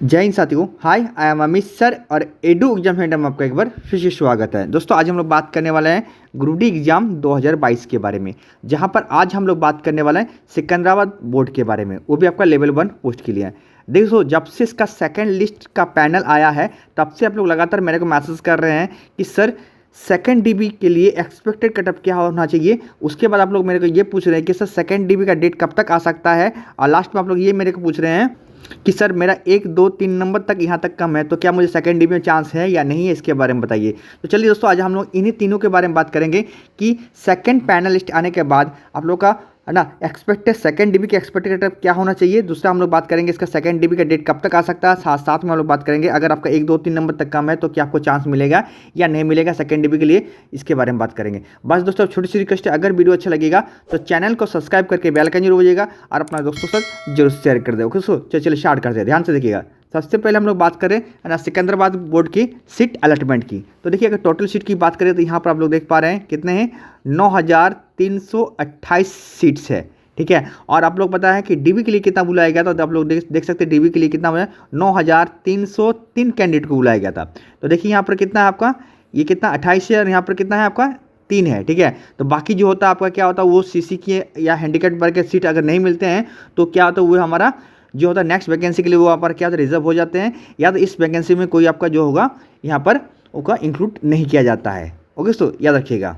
जय हिंद साथियों। हाय, I am Amit sir और एडू एग्जाम सेंटर में आपका एक बार फिर से स्वागत है। दोस्तों आज हम लोग बात करने वाले हैं ग्रुप डी एग्जाम 2022 के बारे में, जहां पर आज हम लोग बात करने वाले हैं सिकंदराबाद बोर्ड के बारे में, वो भी आपका लेवल 1 पोस्ट के लिए है। देखो, जब से इसका सेकंड लिस्ट का पैनल आया है तब से आप लोग लगातार मेरे को मैसेज कर रहे हैं कि सर सेकंड डीबी के लिए एक्सपेक्टेड कटअप क्या होना चाहिए। उसके बाद आप लोग मेरे को ये पूछ रहे हैं कि सर सेकंड डीबी का डेट कब तक आ सकता है, और लास्ट में आप लोग ये मेरे को पूछ रहे हैं कि सर मेरा 1, 2, 3 नंबर तक यहाँ तक कम है, तो क्या मुझे सेकंड डीबी में चांस है या नहीं है, इसके बारे में बताइए। तो चलिए दोस्तों, आज हम लोग इन्हीं तीनों के बारे में बात करेंगे कि सेकंड पैनल लिस्ट आने के बाद आप लोग का है ना एक्सपेक्टेड सेकंड डीबी के एक्सपेक्टेड कटअप क्या होना चाहिए। दूसरा हम लोग बात करेंगे इसका सेकंड डीबी का डेट कब तक आ सकता है। साथ साथ में हम लोग बात करेंगे अगर आपका 1, 2, 3 नंबर तक कम है तो क्या आपको चांस मिलेगा या नहीं मिलेगा सेकंड डीबी के लिए, इसके बारे में बात करेंगे। बस दोस्तों छोटी सी रिक्वेस्ट है, अगर वीडियो अच्छा लगेगा तो चैनल को सब्सक्राइब करके बेल आइकन जरूर बजाइएगा और अपना दोस्तों के साथ जरूर शेयर कर दे। ओके चलिए स्टार्ट करते हैं, ध्यान से देखिएगा। सबसे पहले हम लोग बात करें है ना सिकंदराबाद बोर्ड की सीट अलॉटमेंट की। तो देखिए, अगर टोटल सीट की बात करें तो यहाँ पर आप लोग देख पा रहे हैं कितने हैं, 9,328 सीट्स है, ठीक है। और आप लोग पता है कि डीबी के लिए कितना बुलाया गया था, तो आप लोग देख सकते हैं डीबी के लिए कितना हुआ है, 9,303 कैंडिडेट को बुलाया गया था। तो देखिए यहाँ पर कितना है आपका, ये कितना 28 है और यहाँ पर कितना है आपका 3 है, ठीक है। तो बाकी जो होता है आपका क्या होता है, वो सीसी की या हैंडीकैप वर्ग के सीट अगर नहीं मिलते हैं तो क्या होता है, वो हमारा जो होता है नेक्स्ट वैकेंसी के लिए वो यहाँ पर क्या होता है रिजर्व हो जाते हैं, या तो इस वैकेंसी में कोई आपका जो होगा यहाँ पर उसका इंक्लूड नहीं किया जाता है। ओके, तो याद रखिएगा,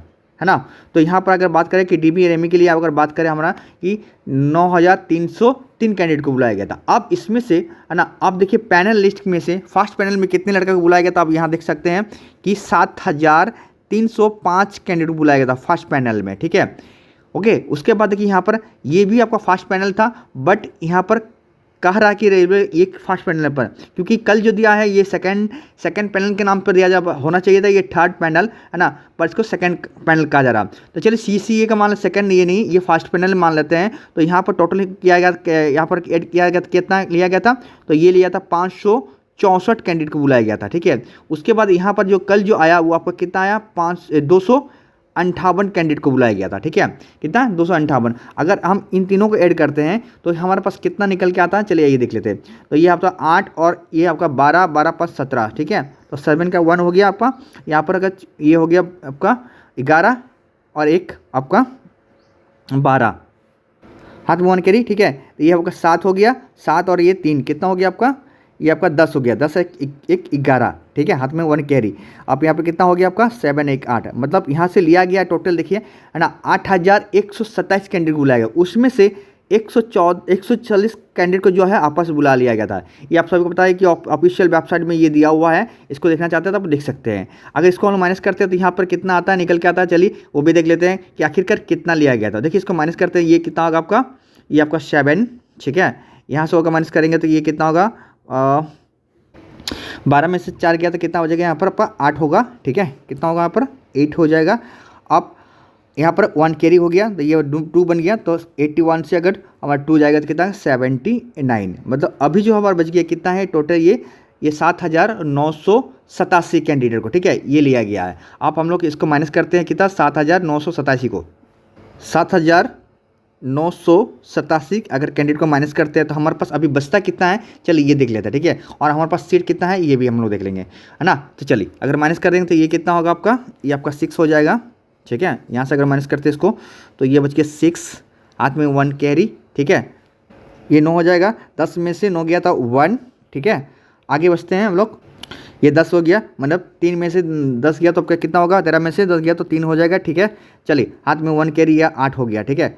है ना। तो यहाँ पर अगर बात करें कि डीबी और एमई के लिए अगर बात करें हमारा कि 9,303 कैंडिडेट को बुलाया गया था। अब इसमें से है ना, आप देखिए पैनल लिस्ट में से फर्स्ट पैनल में कितने लड़का को बुलाया गया था, आप यहाँ देख सकते हैं कि 7,305 कैंडिडेट को बुलाया गया था फर्स्ट पैनल में, ठीक है। ओके, उसके बाद देखिए यहाँ पर ये भी आपका फर्स्ट पैनल था, बट यहाँ पर कह रहा कि रेलवे एक फर्स्ट पैनल पर, क्योंकि कल जो दिया है ये सेकंड पैनल के नाम पर दिया जा होना चाहिए था, ये थर्ड पैनल है ना, पर इसको सेकंड पैनल कहा जा रहा। तो चलिए CCA का मान लो सेकंड, ये नहीं, ये फर्स्ट पैनल मान लेते हैं। तो यहाँ पर टोटल किया गया, यहाँ पर ऐड किया गया, कितना लिया गया था, तो ये लिया था 564 कैंडिडेट को बुलाया गया था, ठीक है। उसके बाद यहाँ पर जो कल जो आया वो आपका कितना आया, 258 कैंडिडेट को बुलाया गया था, ठीक है। कितना, 258। अगर हम इन तीनों को ऐड करते हैं तो हमारे पास कितना निकल के आता है, चलिए ये देख लेते हैं। तो ये आपका 8 और ये आपका 12, 12 + 17, ठीक है। तो 7 का 1 हो गया आपका, यहाँ पर अगर ये हो गया आपका 11 और एक आपका 12, हाथ में 1 कैरी, ठीक है। तो ये आपका 7 हो गया, 7 और ये 3 कितना हो गया आपका, ये आपका 10 हो गया, 10 एक 11, ठीक है, हाथ में 1 कैरी। अब यहाँ पे कितना हो गया आपका 7, 1, 8, मतलब यहाँ से लिया गया टोटल देखिए है ना 8,127 कैंडिडेट बुलाया गया। उसमें से 140 कैंडिडेट को जो है आपस बुला लिया गया था। ये आप सभी को पता है कि ऑफिशियल वेबसाइट में ये दिया हुआ है, इसको देखना चाहते हैं तो आप देख सकते हैं। अगर इसको हम माइनस करते हैं तो यहाँ पर कितना आता है, निकल के आता है। चलिए वो भी देख लेते हैं कि आखिरकार कितना लिया गया था। देखिए इसको माइनस करते हैं, ये कितना होगा आपका, ये आपका 7, ठीक है। यहाँ से होगा माइनस करेंगे तो ये कितना होगा, 12 में से 4 गया तो कितना हो जाएगा, यहाँ पर आपका 8 होगा, ठीक है। कितना होगा यहाँ पर 8 हो जाएगा। अब यहाँ पर 1 कैरी हो गया तो ये 2 बन गया, तो 81 से अगर हमारा 2 जाएगा तो कितना 79, मतलब अभी जो हमारा बच गया कितना है टोटल, ये 7,987 कैंडिडेट को, ठीक है, ये लिया गया है। अब हम लोग इसको माइनस करते हैं कितना, 7,987 को, 7,987 अगर कैंडिडेट को माइनस करते हैं तो हमारे पास अभी बचता कितना है, चलिए ये देख लेते हैं, ठीक है। और हमारे पास सीट कितना है ये भी हम लोग देख लेंगे, है ना। तो चलिए अगर माइनस कर देंगे तो ये कितना होगा आपका, ये आपका 6 हो जाएगा, ठीक है। यहाँ से अगर माइनस करते हैं इसको तो ये बच गया 6, हाथ में 1 कैरी, ठीक है। ये 9 हो जाएगा, 10 में से 9 गया था 1, ठीक है। आगे बचते हैं हम लोग, ये 10 हो गया, मतलब 3 में से 10 गया तो आपका कितना होगा, 13 में से 10 गया तो 3 हो जाएगा, ठीक है। चलिए हाथ में 1 कैरी या 8 हो गया, ठीक है,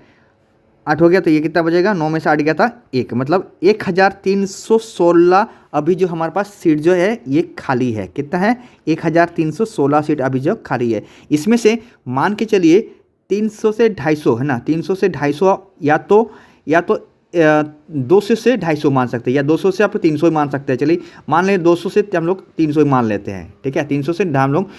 8 हो गया तो ये कितना बचेगा, 9 में से 8 गया था 1, मतलब 1,316 अभी जो हमारे पास सीट जो है ये खाली है। कितना है, 1,316 सीट अभी जो खाली है। इसमें से मान के चलिए 300 से 250 है ना, 300 से 250 या तो 200 से 250 मान सकते हैं, या 200 से आप 300 ही मान सकते हैं। चलिए मान लें 200 से हम लोग 300 ही मान लेते हैं, ठीक है। 300 से हम लोग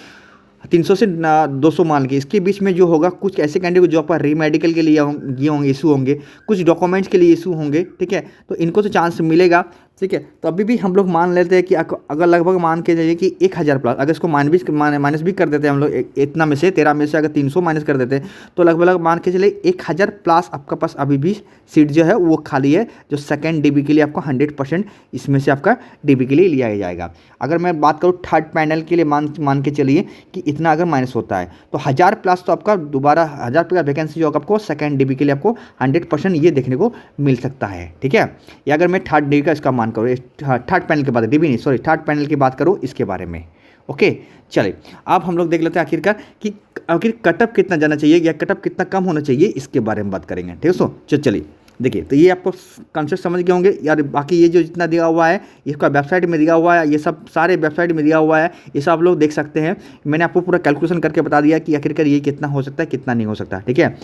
300 से 200 मान के, इसके बीच में जो होगा कुछ ऐसे कैंडिडेट जो आपका रीमेडिकल के लिए ये होंगे, इशू होंगे, कुछ डॉक्यूमेंट्स के लिए इशू होंगे, ठीक है। तो इनको तो चांस मिलेगा, ठीक है। तो अभी भी हम लोग मान लेते हैं कि अगर लगभग मान के चलिए कि 1000 प्लस, अगर इसको माइनस भी कर देते हैं हम लोग, इतना में से 13 में से अगर 300 माइनस कर देते हैं तो लगभग मान के चलिए 1000 प्लस आपका पास अभी भी सीट जो है वो खाली है, जो सेकंड डीबी के लिए आपको 100% इसमें से आपका डीबी के लिए लिया जाएगा। अगर मैं बात करूँ थर्ड पैनल के लिए मान के चलिए कि इतना अगर माइनस होता है तो 1000 प्लस तो आपका दोबारा 1000 प्लस वैकेंसी जो होगा आपको सेकंड डीबी के लिए आपको 100% ये देखने को मिल सकता है। ठीक है, या अगर मैं थर्ड डीबी का इसका मान करूँ, थर्ड पैनल की बात, डीबी नहीं सॉरी, थर्ड पैनल की बात करूँ इसके बारे में। ओके, चलिए अब हम लोग देख लेते हैं आखिरकार कि आखिर कटअप कितना जाना चाहिए या कटअप कितना कम होना चाहिए, इसके बारे में बात करेंगे। ठीक है दोस्तों, चलिए देखिए, तो ये आपको कॉन्सेप्ट समझ गए होंगे यार। बाकी ये जो जितना दिया हुआ है इसका वेबसाइट में दिया हुआ है, ये सब सारे वेबसाइट में दिया हुआ है, ये सब आप लोग देख सकते हैं। मैंने आपको पूरा कैलकुलेशन करके बता दिया कि आखिरकार ये कितना हो सकता है कितना नहीं हो सकता। ठीक है,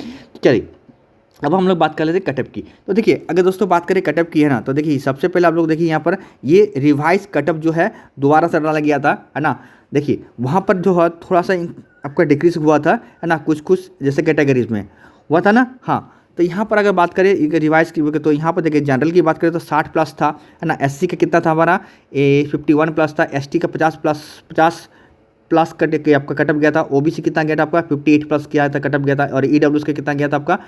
चलिए अब हम लोग बात कर लेते हैं कटअप की। तो देखिए अगर दोस्तों बात करें कटअप की है ना, तो देखिए सबसे पहले आप लोग देखिए यहाँ पर ये रिवाइज कटअप जो है दोबारा से डाला गया था, है ना। देखिए वहाँ पर जो है थोड़ा सा आपका डिक्रीज हुआ था, है ना, कुछ जैसे कैटेगरीज में हुआ था ना। हाँ, तो यहाँ पर अगर बात करें रिवाइज की, तो यहाँ पर देखिए जनरल की बात करें तो 60 प्लस था, है ना। एससी का कितना था हमारा 51 प्लस था, एसटी का 50 प्लस कट आपका कटअप गया था। ओबीसी कितना गया था आपका 58 प्लस किया था, कटअप गया था। और ईडब्ल्यूएस का कितना गया था आपका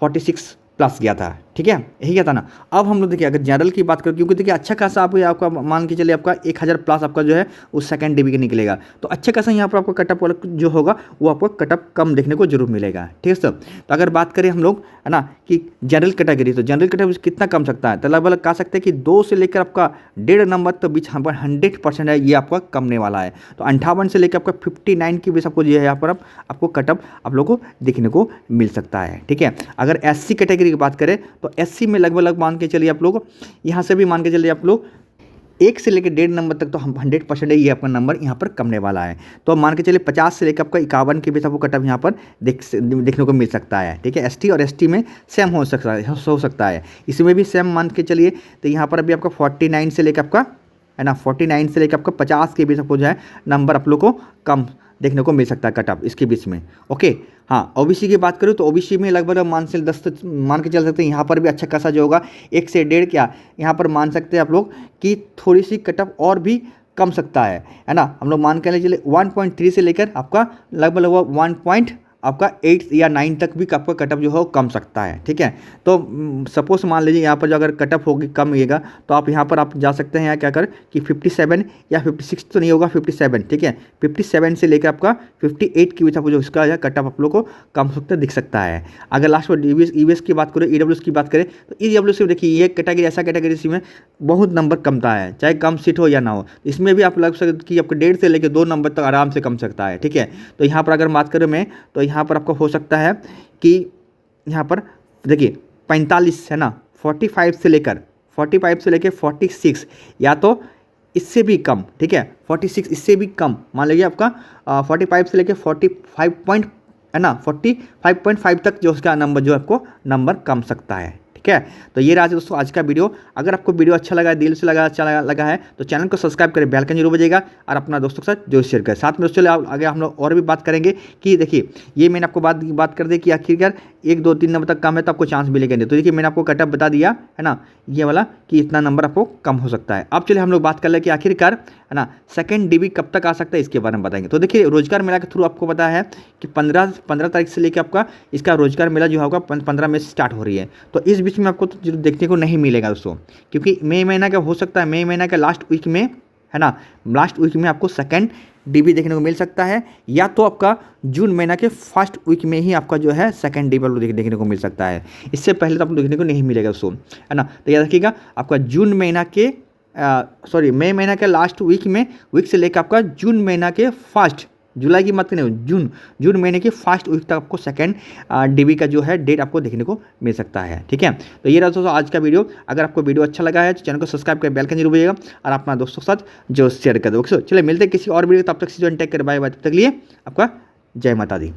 46 प्लस गया था। ठीक है, यही गया था ना। अब हम लोग देखिए अगर जनरल की बात करें, क्योंकि देखिए अच्छा खासा आपका मान के चलिए आपका 1000 प्लस आपका जो है उस सेकंड डीबी के निकलेगा, तो अच्छा खासा यहाँ पर आपको कटअप वाला जो होगा वो आपको कटअप कम देखने को जरूर मिलेगा। ठीक है सर, तो अगर बात करें हम लोग, है ना, कि जनरल कैटेगरी, तो जनरल कैटेगरी कितना कम सकता है, तो लगभग कह सकते हैं कि 2 से लेकर आपका 1.5 नंबर तो बीच यहाँ पर 100% है ये आपका कमने वाला है। तो 58 से लेकर आपका 59 के बीच आपको जो है यहाँ पर आपको कटअप आप लोग को देखने को मिल सकता है। ठीक है, अगर एससी कैटेगरी की बात करें तो एससी में लगभग मान के चलिए आप लोग, यहाँ से भी मान के चलिए आप लोग 1 से लेकर 1.5 नंबर तक तो हम 100% है ये आपका नंबर यहाँ पर कमने वाला है। तो मान के चलिए 50 से लेकर आपका 51 के बीच आपको कटअप यहाँ पर देखने को मिल सकता है। ठीक है, एसटी और एसटी में सेम हो सकता है, इसमें भी सेम मान के चलिए। तो यहाँ पर अभी आपका 49 से लेकर आपका, है ना, 49 से लेकर आपका 50 के बीच आपको जो है नंबर आप लोग को कम देखने को मिल सकता है कटअप इसके बीच में। ओके, हाँ, ओबीसी की बात करूँ तो ओबीसी में लगभग मान के चल सकते हैं, यहाँ पर भी अच्छा खासा जो होगा 1 से 1.5 क्या यहाँ पर मान सकते हैं आप लोग कि थोड़ी सी कटअप और भी कम सकता है ना। हम लोग मान के चलिए 1.3 से लेकर आपका लगभग 8 या 9 तक भी आपका कटअप जो है वो कम सकता है। ठीक है, तो सपोज मान लीजिए यहाँ पर जो अगर कटअप होगी कम होगा तो आप यहाँ पर आप जा सकते हैं, यहाँ क्या कर कि 57 या 56 तो नहीं होगा, 57। ठीक है, 57 से लेकर आपका 58 के बीच आपको जो इसका है कटअप आप लोग को कम सकता दिख सकता है। अगर लास्ट में ईवीएस की बात करें, ईडब्ल्यूएस की बात करें, तो ईडब्ल्यूएस में देखिए ये कैटेगरी ऐसा कैटेगरी इसमें बहुत नंबर कमता है, चाहे कम सीट हो या ना हो, इसमें भी आप लग सकते कि आपको 1.5 से लेकर 2 नंबर तक आराम से कम सकता है। ठीक है, तो यहाँ पर अगर बात करें मैं, तो यहाँ पर आपको हो सकता है कि यहाँ पर देखिए 45, है ना, 45 से लेकर 46 या तो इससे भी कम। ठीक है, 46 इससे भी कम, मान लीजिए आपका 45 से लेकर 45.5 तक जो उसका नंबर जो आपको नंबर कम सकता है। ठीक है, तो ये रहा दोस्तों आज का वीडियो। अगर आपको वीडियो अच्छा लगा, दिल से अच्छा लगा है तो चैनल को सब्सक्राइब करें, बेल आइकन जरूर बजेगा और अपना दोस्तों के साथ जरूर शेयर करें। साथ में दोस्तों आगे हम लोग और भी बात करेंगे कि देखिए ये मैंने आपको बात कर दी कि आखिरकार 1, 2, 3 नंबर तक कम है तो आपको चांस मिलेगा नहीं। तो देखिए मैंने आपको कटअप बता दिया, है ना, ये वाला कि इतना नंबर आपको कम हो सकता है। अब चलिए हम लोग बात कर ले कि आखिरकार, है ना, सेकंड डीबी कब तक आ सकता है इसके बारे में बताएंगे। तो देखिए रोजगार मेला के थ्रू आपको पता है कि 15 तारीख से लेकर आपका इसका रोजगार मेला जो होगा 15 में स्टार्ट हो रही है। तो इस बीच में आपको तो देखने को नहीं मिलेगा दोस्तों, क्योंकि मई महीना का हो सकता है, मई महीना का लास्ट वीक में, है ना, लास्ट वीक में आपको सेकंड डीबी देखने को मिल सकता है, या तो आपका जून महीना के फर्स्ट वीक में ही आपका जो है सेकंड डीबी देखने को मिल सकता है। इससे पहले तो आपको देखने को नहीं मिलेगा दोस्तों, है ना। तो याद रखिएगा आपका जून महीना के मई महीना के लास्ट वीक से लेकर आपका जून महीना के फर्स्ट, जुलाई की मत नहीं, जून महीने के फर्स्ट वीक तक आपको सेकंड डीबी का जो है डेट आपको देखने को मिल सकता है। ठीक है, तो ये रहा दोस्तों आज का वीडियो। अगर आपको वीडियो अच्छा लगा है तो चैनल को सब्सक्राइब कर बेल आइकन जरूर बजाइएगा और अपना दोस्तों के साथ जो शेयर कर दो। चलिए मिलते हैं किसी और वीडियो, तब तक टेक कर, बाय बाय, तब तक लिए आपका जय माता दी।